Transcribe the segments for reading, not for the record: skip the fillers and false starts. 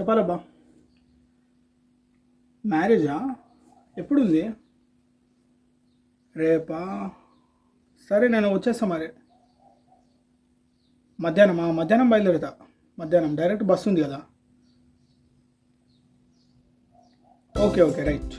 చెప్పాలబ్బా. మ్యారేజా? ఎప్పుడుంది? రేపా? సరే నేను వచ్చేస్తా మరి. మధ్యాహ్నం బయలుదేరుతా. మధ్యాహ్నం డైరెక్ట్ బస్సు ఉంది కదా. Okay okay right.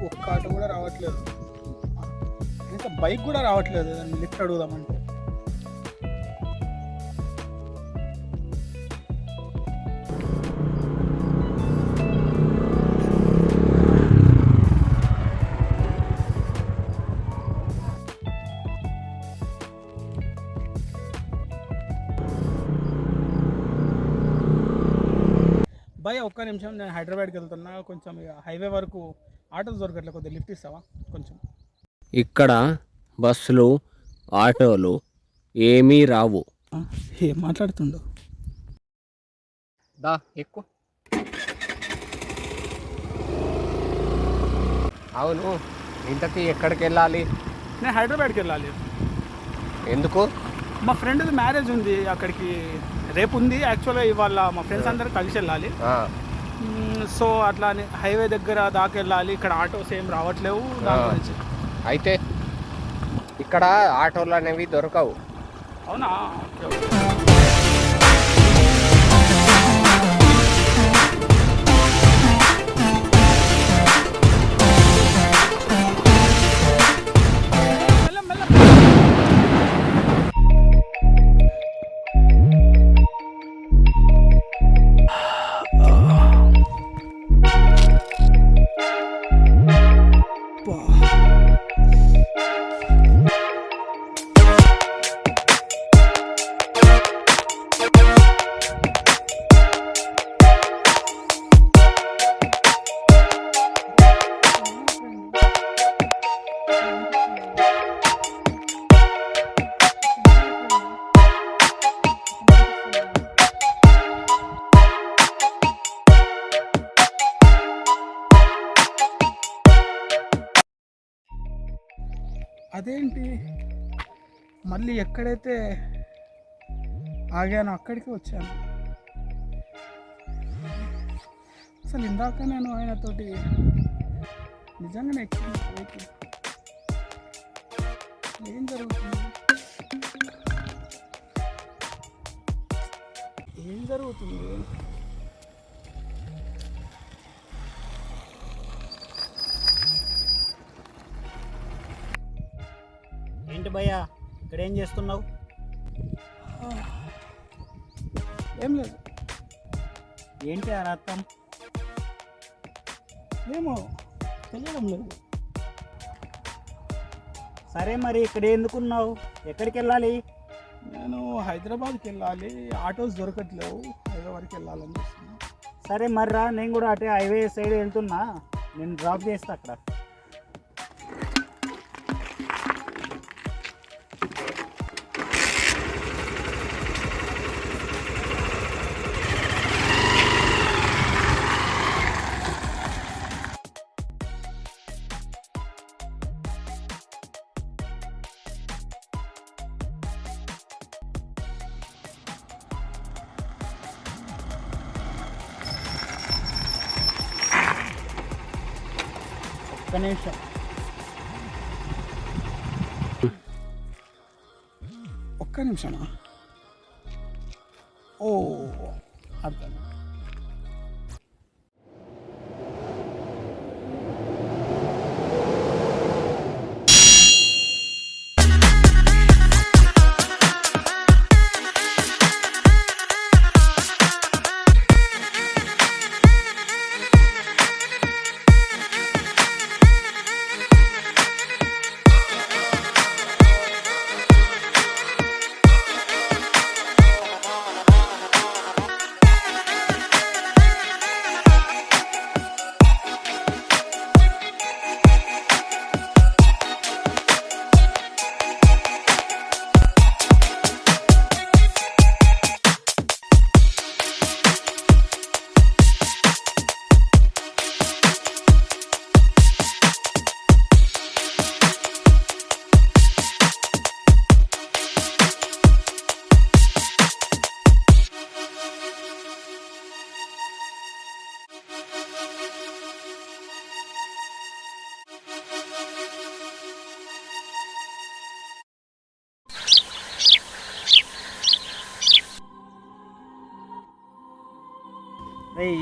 ఒక్క ఆటో కూడా రావట్లేదు, ఇంకా బైక్ కూడా రావట్లేదు. లిఫ్ట్ అడుగుదామంటే భయ్య ఒక్క నిమిషం, నేను హైదరాబాద్కి వెళ్తున్నా. కొంచెం ఇక హైవే వరకు ఆటోస్ దొరకట్లే, కొద్దిగా లిఫ్ట్ ఇస్తావా కొంచెం? ఇక్కడ బస్సులు ఆటోలు ఏమీ రావు. ఏం మాట్లాడుతుండో? దా ఎక్కువ. అవును, ఇంతకీ ఎక్కడికి వెళ్ళాలి? నేను హైదరాబాద్కి వెళ్ళాలి. ఎందుకు? మా ఫ్రెండ్ది మ్యారేజ్ ఉంది, అక్కడికి రేపు ఉంది. యాక్చువల్గా ఇవాళ మా ఫ్రెండ్స్ అందరూ కలిసి వెళ్ళాలి. సో అట్లా హైవే దగ్గర దాకా వెళ్ళాలి. ఇక్కడ ఆటోస్ ఏం రావట్లేవు దాని గురించి. అయితే ఇక్కడ ఆటోలు అనేవి దొరకవు. అవునా? Okay okay. అదేంటి మళ్ళీ ఎక్కడైతే ఆగానో అక్కడికి వచ్చాను. అసలు ఇందాక నేను ఆయనతోటి నిజంగానే ఎక్కింది. ఏం జరుగుతుంది? ఏం జరుగుతుంది? ఏంటి భయ్యా, ఇక్కడ ఏం చేస్తున్నావు? ఏం లేదు. ఏంటి ఆ రక్తం? ఏమో తెలియడం లేదు. సరే మరి ఇక్కడ ఎందుకున్నావు? ఎక్కడికి వెళ్ళాలి? నేను హైదరాబాద్కి వెళ్ళాలి, ఆటోస్ దొరకట్లేవు, హైదరాబాద్కి వెళ్ళాలని చూస్తున్నా. సరే మర్రా, నేను కూడా అటే హైవే సైడ్ వెళ్తున్నా, నేను డ్రాప్ చేస్తా అక్కడ. ఒక్క నిమిషం. ఒక్క నిమిషమా? ఓ అర్థం.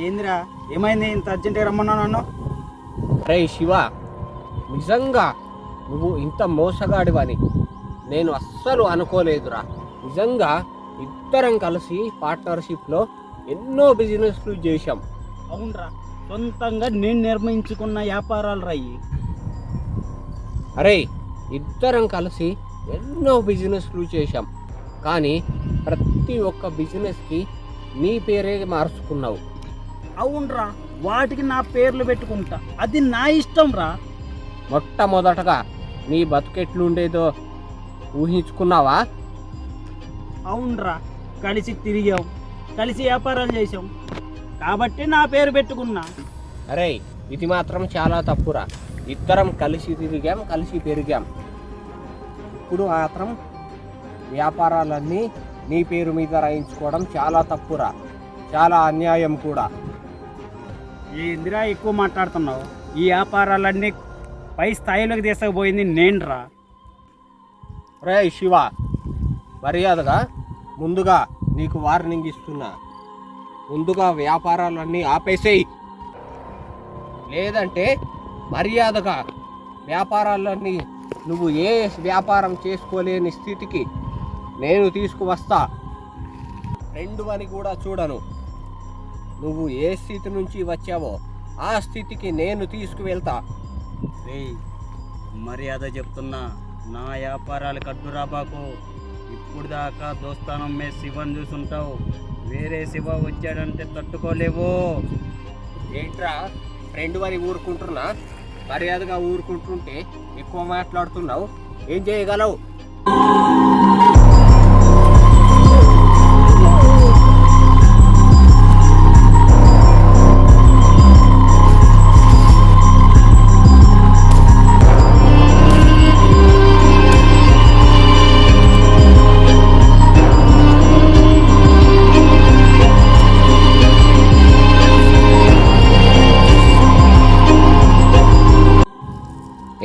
ఏందిరా, ఏమైంది? ఇంత అర్జెంట్గా రమ్మన్నా నన్ను? రే శివ, నిజంగా నువ్వు ఇంత మోసగాడివని నేను అస్సలు అనుకోలేదురా. నిజంగా ఇద్దరం కలిసి పార్ట్నర్షిప్లో ఎన్నో బిజినెస్లు చేశాం. అవునరా, సొంతంగా నేను నిర్మించుకున్న వ్యాపారాలు రాయి. అరే, ఇద్దరం కలిసి ఎన్నో బిజినెస్లు చేశాం, కానీ ప్రతి ఒక్క బిజినెస్కి నీ పేరే మార్చుకున్నావు. అవునరా, వాటికి నా పేర్లు పెట్టుకుంటా, అది నా ఇష్టం రా. మొట్టమొదటగా నీ బతుకెట్లుండేదో ఊహించుకున్నావా? అవునరా, కలిసి తిరిగాం, కలిసి వ్యాపారాలు చేసాం, కాబట్టి నా పేరు పెట్టుకున్నా. అరే, ఇది మాత్రం చాలా తప్పురా. ఇద్దరం కలిసి తిరిగాం, కలిసి పెరిగాం. ఇప్పుడు మాత్రం వ్యాపారాలన్నీ నీ పేరు మీద రాయించుకోవడం చాలా తప్పురా, చాలా అన్యాయం కూడా. ఏందిరా ఎక్కువ మాట్లాడుతున్నావు? ఈ వ్యాపారాలన్నీ పై స్థాయిలోకి తీసుకుపోయింది నేను రా. రే శివ, మర్యాదగా ముందుగా నీకు వార్నింగ్ ఇస్తున్నా, ముందుగా వ్యాపారాలన్నీ ఆపేసేయి. లేదంటే మర్యాదగా వ్యాపారాలన్నీ నువ్వు ఏ వ్యాపారం చేసుకోలేని స్థితికి నేను తీసుకువస్తా. రెండు అని కూడా చూడను. నువ్వు ఏ స్థితి నుంచి వచ్చావో ఆ స్థితికి నేను తీసుకువెళ్తా. రేయ్, మర్యాద చెప్తున్నా, నా వ్యాపారాలు కట్టురా బాకు. ఇప్పుడు దాకా దోస్తానం మే శివని చూసుంటావు, వేరే శివ వచ్చాడంటే తట్టుకోలేవు. ఏంట్రా ఫ్రెండ్ అని ఊరుకుంటున్నా, మర్యాదగా ఊరుకుంటుంటే ఎక్కువ మాట్లాడుతున్నావు. ఏం చేయగలవు?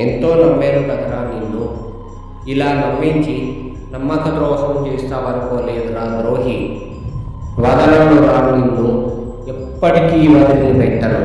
ఎంతో నమ్మాను కదరా నిన్ను. ఇలా నమ్మించి నమ్మక ద్రోహం చేస్తావనుకోలేదురా ద్రోహి. వదలను రా నిన్ను, ఎప్పటికీ వదిలి పెట్టను.